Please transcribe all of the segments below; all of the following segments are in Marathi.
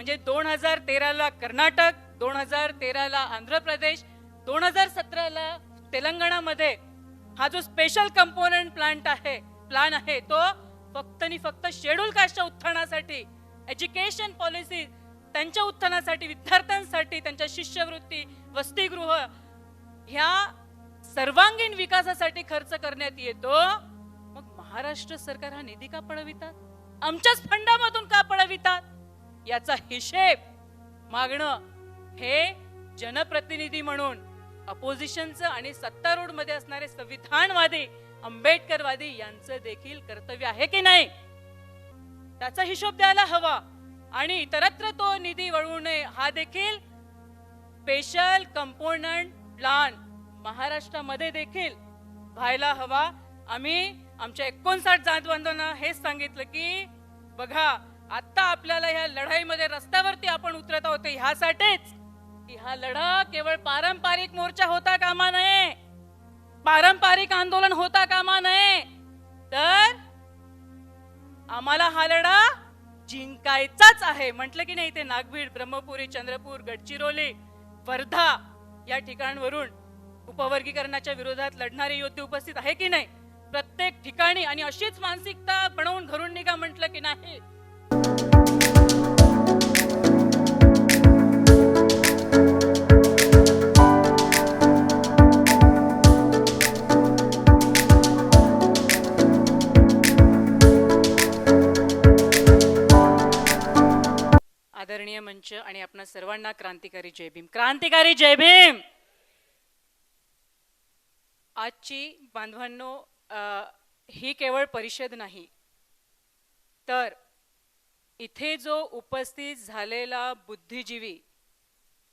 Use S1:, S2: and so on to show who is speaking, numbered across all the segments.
S1: म्हणजे 2013ला कर्नाटक, 2013ला आंध्र प्रदेश, 2017ला तेलंगणामध्ये हा जो स्पेशल कंपोनंट प्लान आहे तो फक्त आणि फक्त शेड्यूल कास्टच्या उत्थानासाठी, एज्युकेशन पॉलिसी त्यांच्या उत्थानासाठी, विद्यार्थ्यांसाठी, त्यांच्या शिष्यवृत्ती, वसतिगृह ह्या सर्वांगीण विकासासाठी खर्च करण्यात येतो. मग महाराष्ट्र सरकार हा निधी का पळवितात? आमच्याच फंडामधून का पळवितात? याचा हिशेब मागणं हे जनप्रतिनिधी म्हणून अपोजिशनचं आणि सत्तारूढ मध्ये असणारे संविधानवादी, आंबेडकरवादी यांचं देखील कर्तव्य आहे की नाही? त्याचा हिशोब द्यायला हवा. आणि इतरत्र तो निधी वळवू नये हा देखील स्पेशल कंपोनंट प्लान महाराष्ट्रामध्ये देखील व्हायला हवा. आम्ही आमच्या 59 जातबांधवांना हेच सांगितलं की बघा, आता आपल्याला ह्या लढाईमध्ये रस्त्यावरती आपण उतरत आहोत ह्यासाठीच की हा लढा केवळ पारंपरिक मोर्चा होता कामा नये, पारंपरिक आंदोलन होता कामा नये, तर आम्हाला हा लढा जिंकायचाच आहे. म्हटलं की नाही? ते नागभीड, ब्रह्मपुरी, चंद्रपूर, गडचिरोली, वर्धा या ठिकाणांवरून उपवर्गीकरणाच्या विरोधात लढणारे योद्धे उपस्थित आहे की नाही? प्रत्येक ठिकाणी. आणि अशीच मानसिकता बनवून घरून निघा म्हटलं की नाही? आदरणीय मंच आणि आपणा सर्वांना क्रांतिकारी जय भीम. क्रांतिकारी जय भीम. आजची बांधवांनो, ही केवळ परिषद नाही, तर इथे जो उपस्थित झालेला बुद्धिजीवी,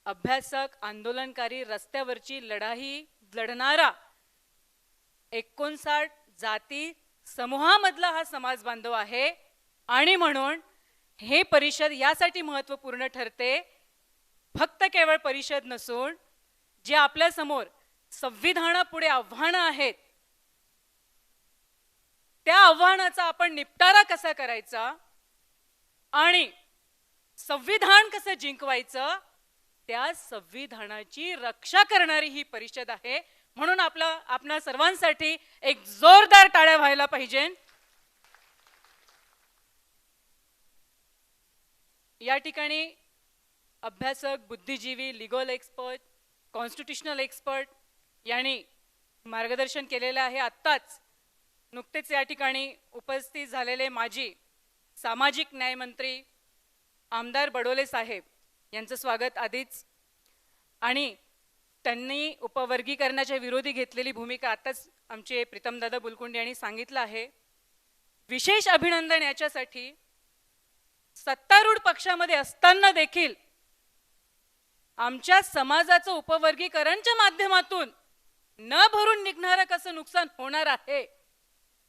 S1: अभ्यासक, आंदोलनकारी, रस्त्यावरची लढाई लढणारा 59 जाती समूहामधला हा समाज बांधव आहे. आणि म्हणून हे परिषद यासाठी महत्त्वपूर्ण ठरते, फक्त केवळ परिषद नसून जे आपल्या समोर संविधानापुढे आव्हानं आहेत, त्या आव्हानाचा आपण निपटारा कसा करायचा आणि संविधान कसं जिंकवायचं, त्या संविधानाची रक्षा करणारी ही परिषद आहे. म्हणून आपणा सर्वांसाठी एक जोरदार टाळ्या व्हायला पाहिजे. या ठिकाणी अभ्यासक, बुद्धिजीवी, लीगल एक्सपर्ट, कॉन्स्टिट्यूशनल एक्सपर्ट यांनी मार्गदर्शन केलेलं आहे. आत्ताच नुकतेच या ठिकाणी उपस्थित झालेले माजी सामाजिक न्याय मंत्री आमदार बडोले साहेब यांचं स्वागत आधीच. आणि त्यांनी उपवर्गीकरणाच्या विरोधी घेतलेली भूमिका आताच आमचे प्रीतमदादा बुलकुंडे यांनी सांगितलं आहे. विशेष अभिनंदन याच्यासाठी, सत्तारूढ पक्षामध्ये असताना देखील आमच्या समाजाचं उपवर्गीकरणच्या माध्यमातून न भरून निघणारं कसं नुकसान होणार आहे,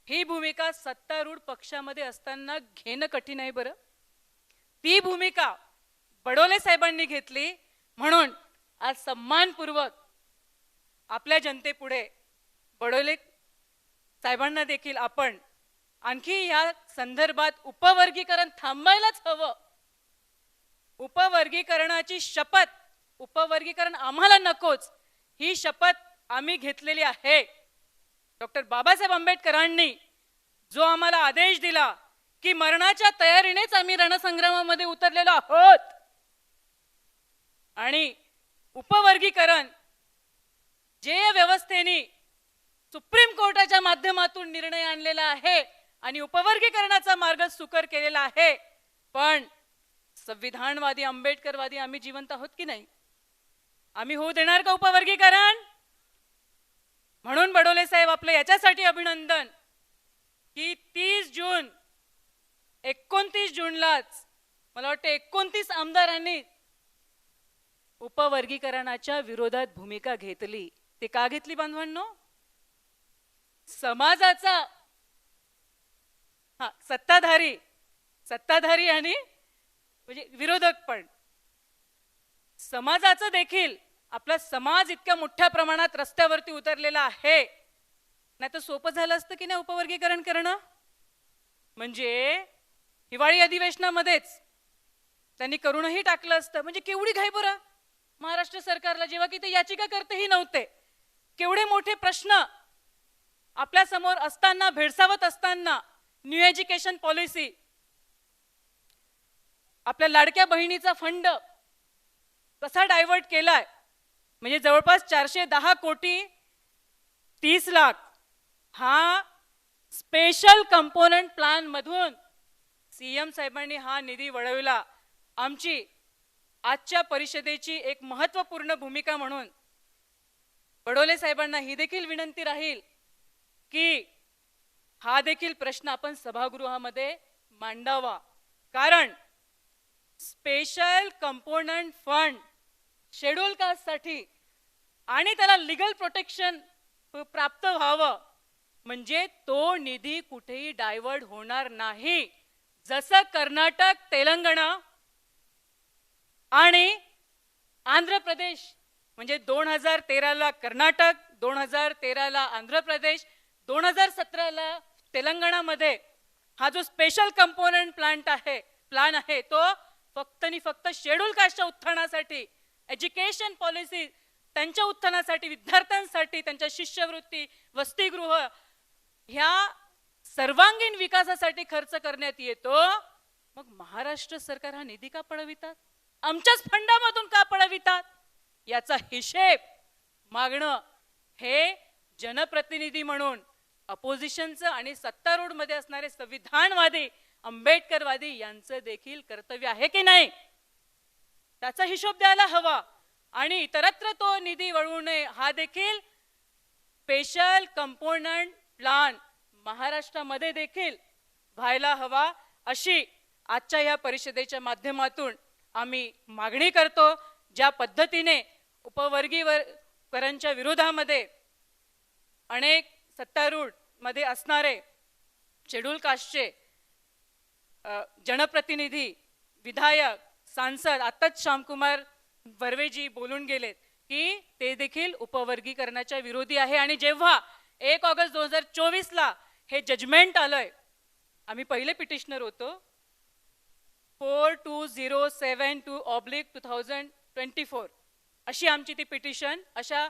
S1: ही भूमिका सत्तारूढ पक्षामध्ये असताना घेणं कठीण आहे. बरं, ती भूमिका बडोले साहेबांनी घेतली. म्हणून आज सन्मानपूर्वक आपल्या जनतेपुढे बडोले साहेबांना देखील आपण आणखी या संदर्भात उपवर्गीकरण थांबायलाच हवं, उपवर्गीकरणाची शपथ, उपवर्गीकरण आम्हाला नकोच, ही शपथ आम्ही घेतलेली आहे. डॉक्टर बाबासाहेब आंबेडकरांनी जो आम्हाला आदेश दिला की मरणाच्या तयारीनेच आम्ही रणसंग्रामामध्ये उतरलेलो आहोत, आणि उपवर्गीकरण जे व्यवस्थेने सुप्रीम कोर्टाच्या माध्यमातून निर्णय आणलेला आहे आणि उपवर्गीकरणाचा मार्ग सुकर केलेला आहे, पण संविधानवादी, आंबेडकरवादी आम्ही जिवंत आहोत की नाही? आम्ही होऊ देणार का उपवर्गीकरण? म्हणून बडोले साहेब आपलं याच्यासाठी अभिनंदन की 30 जून 29 जूनलाच मला वाटतं 29 आमदारांनी उपवर्गीकरणाच्या विरोधात भूमिका घेतली. ते का घेतली बांधवांनो? समाजाचा सत्ताधारी आणि म्हणजे विरोधक, पण समाजाचं देखील, आपला समाज इतक्या मोठ्या प्रमाणात रस्त्यावरती उतरलेला आहे, नाही तर सोपं झालं असतं की नाही उपवर्गीकरण करणं? म्हणजे हिवाळी अधिवेशनामध्येच त्यांनी करूनही टाकलं असतं. म्हणजे केवढी घाई बरं महाराष्ट्र सरकारला, जेव्हा की ते याचिकाकर्तेही नव्हते. केवढे मोठे प्रश्न आपल्या समोर असताना, भेडसावत असताना, न्यू एज्युकेशन पॉलिसी, आपल्या लाडक्या बहिणीचा फंड कसा डायव्हर्ट केलाय, म्हणजे जवळपास 410 कोटी 30 लाख हा स्पेशल कंपोनंट प्लॅन मधून सीएम साहेबांनी हा निधी वळवला. आमची आजच्या परिषदेची एक महत्त्वपूर्ण भूमिका म्हणून बडोले साहेबांना ही देखील विनंती राहील की हा देखील प्रश्न आपण सभागृहामध्ये मांडावा. कारण स्पेशल कंपोनंट फंड शेड्यूल कास्टसाठी आणि त्याला लीगल प्रोटेक्शन प्राप्त व्हावं, म्हणजे तो निधी कुठेही डायव्हर्ट होणार नाही. जसं कर्नाटक, तेलंगणा आणि आंध्र प्रदेश, म्हणजे 2013ला कर्नाटक, 2013ला आंध्र प्रदेश, 2017ला तेलंगणामध्ये हा जो स्पेशल कंपोनंट प्लान आहे तो फक्त आणि फक्त शेड्यूल कास्टच्या उत्थानासाठी, एज्युकेशन पॉलिसी त्यांच्या उत्थानासाठी, विद्यार्थ्यांसाठी, त्यांच्या शिष्यवृत्ती, वसतिगृह ह्या सर्वांगीण विकासासाठी खर्च करण्यात येतो. मग महाराष्ट्र सरकार हा निधी का पळवितात, आमच्याच फंडामधून का पळवितात, याचा हिशेब मागणं हे जनप्रतिनिधी म्हणून अपोजिशनचं आणि सत्तारूढ मध्ये असणारे संविधानवादी, आंबेडकरवादी यांचं देखील कर्तव्य आहे की नाही, त्याचा हिशोब द्यायला हवा. आणि इतरत्र तो निधी वळवू नये, हा देखील स्पेशल कंपोनंट प्लान महाराष्ट्रामध्ये देखील व्हायला हवा, अशी आजच्या या परिषदेच्या माध्यमातून आम्ही मागणी करतो. ज्या पद्धतीने उपवर्गीकरांच्या विरोधामध्ये अनेक सत्तारूढ मध्ये असणारे शेड्यूल कास्टचे जनप्रतिनिधी, विधायक, सांसद, आताच श्यामकुमार बर्वेजी बोलून गेलेत की ते देखील उपवर्गीकरणाच्या विरोधी आहे. आणि जेव्हा 1 ऑगस्ट 2024ला हे जजमेंट आलंय, आम्ही पहिले पिटिशनर होतो, 4207/2024 अशी आमची ती पिटिशन, अशा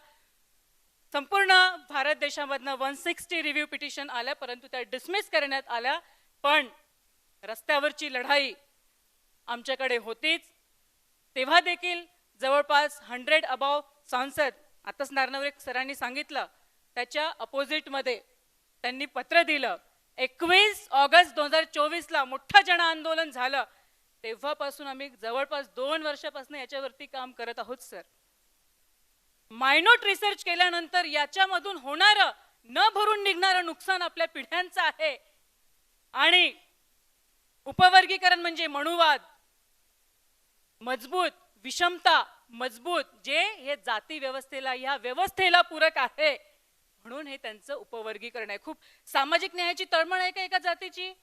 S1: संपूर्ण भारत देशामधनं 160 रिव्ह्यू पिटिशन आल्या, परंतु त्या डिसमिस करण्यात आल्या. पण रस्त्यावरची लढाई आमच्याकडे होतीच. तेव्हा देखील जवळपास 100 अबाव सांसद, आताच नारनवरे सरांनी सांगितलं, त्याच्या अपोजिटमध्ये त्यांनी पत्र दिलं. 21 ऑगस्ट 2024ला मोठं जन आंदोलन झालं. तेव्हापासून आम्ही जवळपास 2 वर्षापासून याच्यावरती काम करत आहोत सर. मायनोट रिसर्च केल्यानंतर याच्यामधून होणारं न भरून निघणारं नुकसान आपल्या पिढ्यांचं आहे. आणि उपवर्गीकरण म्हणजे मनुवाद, मजबूत विषमता, मजबूत जे हे जाती व्यवस्थेला, या व्यवस्थेला पूरक आहे, म्हणून हे त्यांचं उपवर्गीकरण आहे. खूप सामाजिक न्यायाची तळमळ आहे का एका जातीची?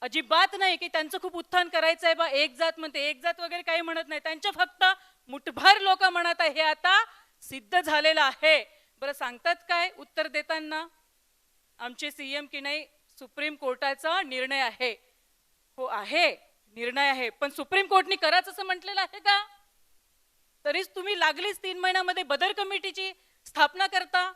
S1: अजिबात नाही की त्यांचं खूप उत्थान करायचं आहे बा, एक जात म्हणते, एक जात वगैरे काही म्हणत नाही. त्यांच्या फक्त मुठभर लोक म्हणत आहे, हे आता सिद्ध झालेलं आहे. बरं सांगतात काय उत्तर देताना? आमचे सीएम की नाही, सुप्रीम कोर्टाचा निर्णय आहे. हो आहे, निर्णय आहे, पण सुप्रीम कोर्टने करायचं असं म्हटलेलं आहे का? तरीच तुम्ही लागलीच 3 महिन्यामध्ये बदर कमिटीची स्थापना करता.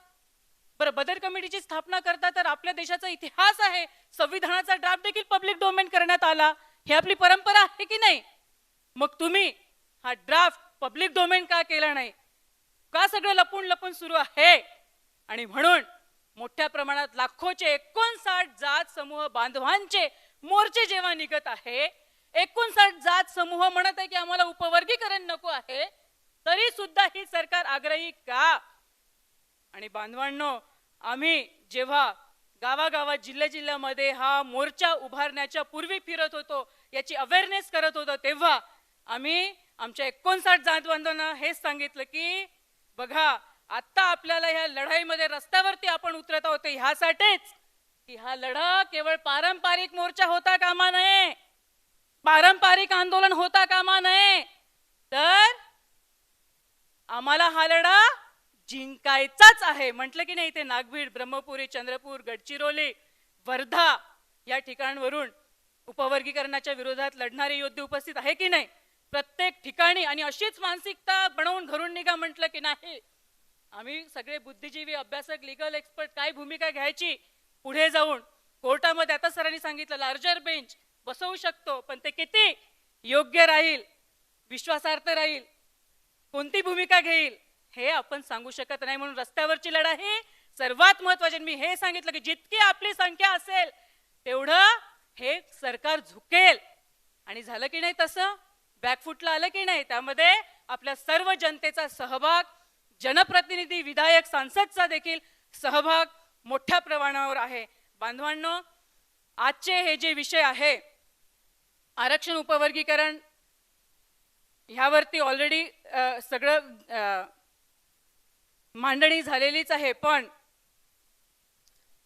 S1: बरं, बदर कमिटीची स्थापना करता तर आपल्या देशाचा इतिहास आहे, संविधानाचा ड्राफ्ट देखील पब्लिक डोमेन करण्यात आला, ही आपली परंपरा आहे की नाही? मग तुम्ही हा ड्राफ्ट पब्लिक डोमेन का केला नाही? का सगळं लपून लपून सुरू आहे? आणि म्हणून मोठ्या प्रमाणात लाखोचे 59 जात समूह बांधवांचे मोर्चे जेव्हा निघत आहे, 59 जात समूह म्हणत आहे की आम्हाला उपवर्गीकरण नको आहे, तरी सुद्धा ही सरकार आग्रही का? आणि बांधवांनो, आम्ही जेव्हा गावागावात, जिल्ह्यामध्ये हा मोर्चा उभारण्याच्या पूर्वी फिरत होतो, याची अवेअरनेस करत होतो, तेव्हा आम्ही आमच्या 59 जात बांधवांना हेच सांगितलं की बघा, आता आपल्याला ह्या लढाईमध्ये रस्त्यावरती आपण उतरत आहोत ह्यासाठीच की हा लढा केवळ पारंपरिक मोर्चा होता कामा नये, पारंपरिक आंदोलन होता कामा नये, तर आम्हाला हा लढा जिंकायचाच आहे. म्हटलं की नाही, ते नागभीड, ब्रह्मपुरी, चंद्रपूर, गडचिरोली, वर्धा या ठिकाणांवरून उपवर्गीकरणाच्या विरोधात लढणारे योद्धे उपस्थित आहे की नाही? प्रत्येक ठिकाणी आणि अशीच मानसिकता बनवून घरून निघा म्हटलं की नाही. आम्ही सगळे बुद्धिजीवी, अभ्यासक, लीगल एक्सपर्ट काय भूमिका घ्यायची पुढे जाऊन कोर्टामध्ये, आता सरांनी सांगितलं लार्जर बेंच बसवू शकतो, पण ते किती योग्य राहील, विश्वासार्थ राहील, कोणती भूमिका घेईल हे आपण सांगू शकत नाही. म्हणून रस्त्यावरची लढाई सर्वात महत्वाची. मी हे सांगितलं की जितकी आपली संख्या असेल तेवढं हे सरकार झुकेल. आणि झालं की नाही तसं? बॅकफुटला आलं की नाही? त्यामध्ये आपल्या सर्व जनतेचा सहभाग, जनप्रतिनिधी, विधायक, सांसदचा देखील सहभाग मोठ्या प्रमाणावर आहे. बांधवांनो, आजचे हे जे विषय आहे आरक्षण, उपवर्गीकरण, ह्यावरती ऑलरेडी सगळं मांडणी झालेलीच आहे. पण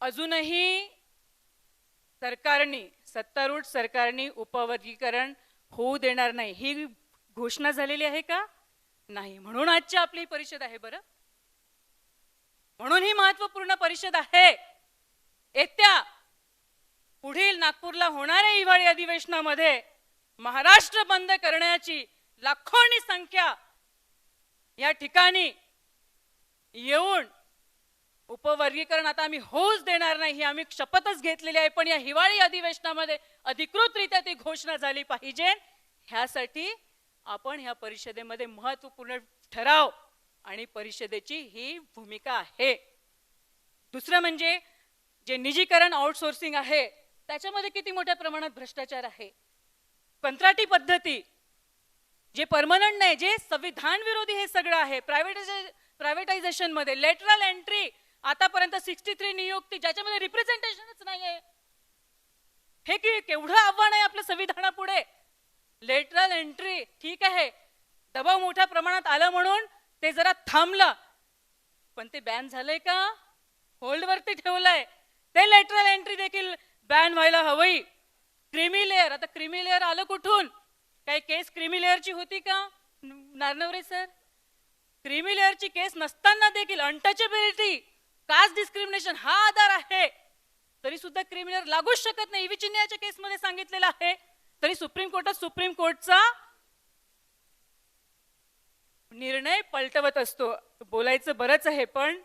S1: अजूनही सरकारने, सत्तारूढ सरकारने उपवर्गीकरण होऊ देणार नाही ही घोषणा झालेली आहे का? नाही. म्हणून आजची आपली परिषद आहे बरं. म्हणून ही महत्त्वपूर्ण परिषद आहे. येत्या पुढील नागपूरला होणाऱ्या हिवाळी अधिवेशनामध्ये महाराष्ट्र बंद करण्याची लाखोंनी संख्या या ठिकाणी येऊन उपवर्गीकरण आता आम्ही होऊच देणार नाही ही आम्ही शपथच घेतलेली आहे. पण या हिवाळी अधिवेशनामध्ये अधिकृतरित्या ती घोषणा झाली पाहिजे. ह्यासाठी आपण ह्या परिषदेमध्ये महत्त्वपूर्ण ठराव आणि परिषदेची ही भूमिका आहे. दुसरं म्हणजे जे निजीकरण, आउटसोर्सिंग आहे त्याच्यामध्ये किती मोठ्या प्रमाणात भ्रष्टाचार आहे. कंत्राटी पद्धती, जे परमनंट नाही, जे संविधान विरोधी हे सगळं आहे. प्रायव्हेटायझेशन मध्ये लेटरल एंट्री, आतापर्यंत 63 नियुक्ती ज्याच्यामध्ये रिप्रेझेंटेशनच नाही आहे. हे की केवढं आव्हान आहे आपल्या संविधानापुढे. लेटरल एंट्री ठीक आहे, दबाव मोठ्या प्रमाणात आला म्हणून ते जरा थांबलं, पण ते बॅन झालंय का? होल्ड वरती ठेवलंय. ते लेटरल एंट्री देखील बॅन व्हायला हवी. क्रीमी लेअर, आता क्रीमी लेअर आलं कुठून? काही केस क्रीमी लेअरची होती का नारनवरे सर? क्रीमी लेअरची केस नसताना देखील अनटचेबिलिटी, कास्ट डिस्क्रिमिनेशन हा आधार आहे, तरी सुद्धा क्रीमी लेअर लागूच शकत नाही. ईव्ही चिन्हाच्या केसमध्ये सांगितलेलं आहे. तरी सुप्रीम कोर्टचा निर्णय पलटवत असतो. बोलायचं बरंच आहे, पण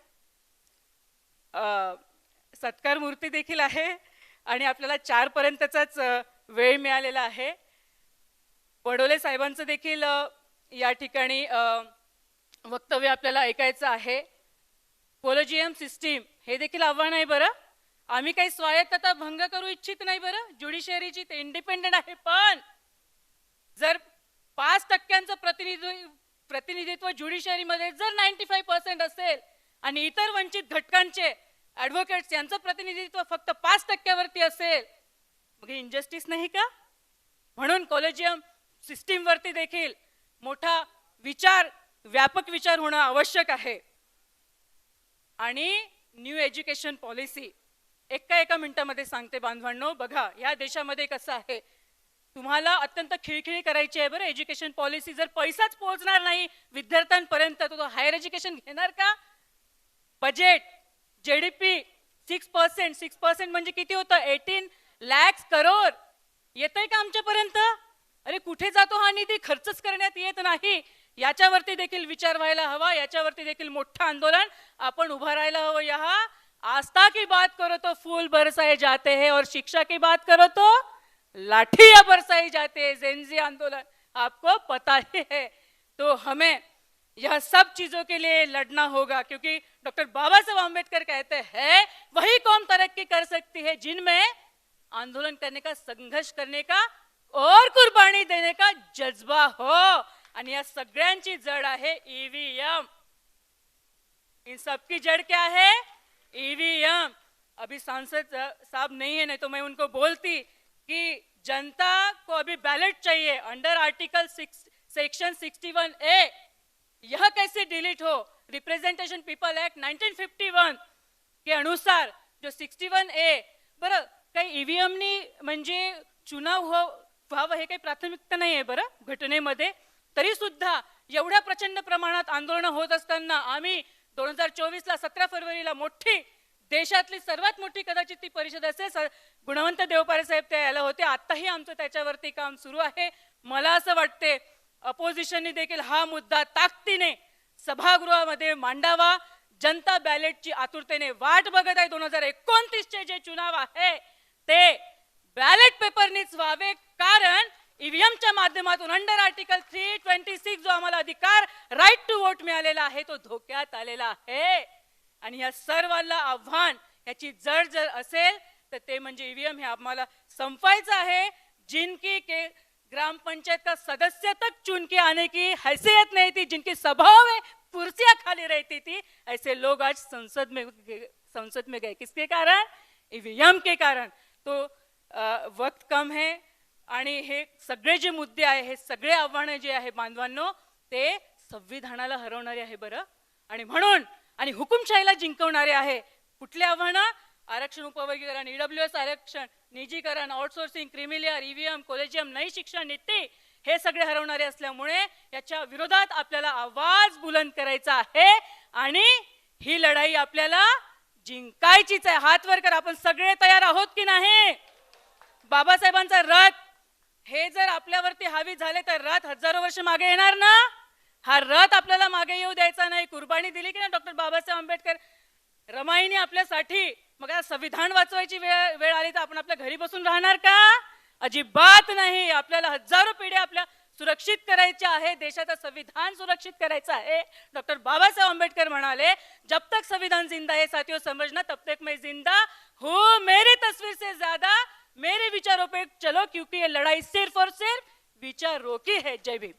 S1: सत्कार मूर्ती देखील आहे आणि आपल्याला 4 पर्यंतचाच वेळ मिळालेला आहे. पडोले साहेबांचं देखील या ठिकाणी वक्तव्य आपल्याला ऐकायचं आहे. कोलेजियम सिस्टीम हे देखील आव्हान आहे बरं. आम्ही काही स्वायत्तता भंग करू इच्छित नाही बरं. ज्युडिशरीची ते इंडिपेंडेंट आहे, पण जर 5% प्रतिनिधित्व ज्युडिशरीमध्ये जर 95% असेल आणि इतर वंचित घटकांचे ॲडव्होकेट्स यांचं प्रतिनिधित्व फक्त 5% वरती असेल, मग हे इनजस्टिस नाही का? म्हणून कोलेजियम सिस्टीम वरती देखील मोठा विचार, व्यापक विचार होणं आवश्यक आहे. आणि न्यू एज्युकेशन पॉलिसी एका मिनिटामध्ये सांगते बांधवांनो. बघा, या देशामध्ये कसं आहे, तुम्हाला अत्यंत खिळखिळी करायची आहे बरं. एज्युकेशन पॉलिसी जर पैसाच पोहोचणार नाही विद्यार्थ्यांपर्यंत, तो हायर एज्युकेशन घेणार का? बजेट, जीडीपी 6% म्हणजे किती होतं? 18 लाख करोड येतंय का आमच्यापर्यंत? अरे कुठे जातो हा निधी? खर्चच करण्यात येत नाही. याच्यावरती देखील विचार व्हायला हवा. याच्यावरती देखील मोठं आंदोलन आपण उभं राहायला हवं. यहाँ आस्था की बात करो तो फूल बरसाए जाते हैं और शिक्षा की बात करो तो लाठियां बरसाई जाती है. जेनजी आंदोलन आपको पता ही है. तो हमें यह सब चीजों के लिए लड़ना होगा, क्योंकि डॉक्टर बाबा साहब आम्बेडकर कहते हैं वही कौम तरक्की कर सकती है जिनमें आंदोलन करने का, संघर्ष करने का और कुर्बानी देने का जज्बा हो. आणि या सगळ्यांची जड़ आहे ईवीएम. इन सबकी जड़ क्या है? ईवीएम. अभी सांसद साहब नहीं है, नहीं तो मैं उनको बोलती कि जनता को अभी बैलेट चाहिए अंडर आर्टिकल 6 सेक्शन 61A. यह कैसे डिलीट हो? रिप्रेजेंटेशन पीपल एक्ट 1951 के अनुसार जो 61A, बरं काही ईव्हीएमनी म्हणजे चुनाव व्हावं हे काही प्राथमिकता नाही आहे बरं घटनेमध्ये. तरी सुद्धा एवढ्या प्रचंड प्रमाणात आंदोलन होत असताना आम्ही 2024ला 17 फरवरीला मोठी देशातली सर्वात मोठी कदाचित ती परिषद असेल. गुणवंत देवपारे साहेब त्या यायला होते. आताही आमचं त्याच्यावरती काम सुरू आहे. मला असं वाटते अपोजिशनने देखील हा मुद्दा ताकदीने सभागृहामध्ये मांडावा. जनता बॅलेटची आतुरतेने वाट बघत आहे. 2029चे जे चुनाव आहे ते बॅलेट पेपरनीच व्हावे, कारण ईव्हीएमच्या माध्यमातून अंडर आर्टिकल 326 जो आम्हाला अधिकार राईट टू वोट मिळालेला आहे तो धोक्यात आलेला आहे. आणि या सर्वांना आव्हान याची जड जर असेल तर ते म्हणजे ईव्हीएम हे आम्हाला संपवायचं आहे. जिनकी के ग्राम पंचायत का सदस्य तक चुन के आने की हैसियत नहीं थी, जिनकी सभाओं में कुर्सियां खाली रहती थी, ऐसे लोग आज संसद में गए. किसके कारण? ईवीएम के कारण. तो वक्त कम है आणि हे सगळे जे मुद्दे आहे, हे सगळे आव्हानं जे आहे बांधवांनो, ते संविधानाला हरवणारे आहे बरं. आणि म्हणून आणि हुकुमशाहीला जिंकवणारे आहे. कुठले आव्हानं? आरक्षण, उपवर्गीकरण, ईडब्ल्यूएस आरक्षण, निजीकरण, आउटसोर्सिंग, क्रिमिलियर, ईव्हीएम, कॉलेजियम, नई शिक्षण नीती, हे सगळे हरवणारे असल्यामुळे याच्या विरोधात आपल्याला आवाज बुलंद करायचा आहे आणि ही लढाई आपल्याला जिंकायचीच आहे. हात वर कर. आपण सगळे तयार आहोत की नाही? बाबासाहेबांचा रथ हे जर आपल्यावरती हावी झाले तर रथ हजारो वर्ष मागे येणार ना. हा रथ आपल्याला मागे येऊ द्यायचा नाही. कुर्बानी दिली की ना डॉक्टर बाबासाहेब आंबेडकर रमाईने आपल्यासाठी. मग संविधान वाचवायची वेळ आली तर आपण आपल्या घरी बसून राहणार का? अजिबात नाही. आपल्याला हजारो पिढ्या आपल्या सुरक्षित करायच्या आहे. देशाचं संविधान सुरक्षित करायचं आहे. डॉक्टर बाबासाहेब आंबेडकर म्हणाले, जब तक संविधान जिंदा है साथियों समझना, तब तक मैं जिंदा हूं. मेरी तस्वीर से ज्यादा मेरे विचारों पे चलो, क्योंकि ये लड़ाई सिर्फ और सिर्फ विचारों की है. जय भीम.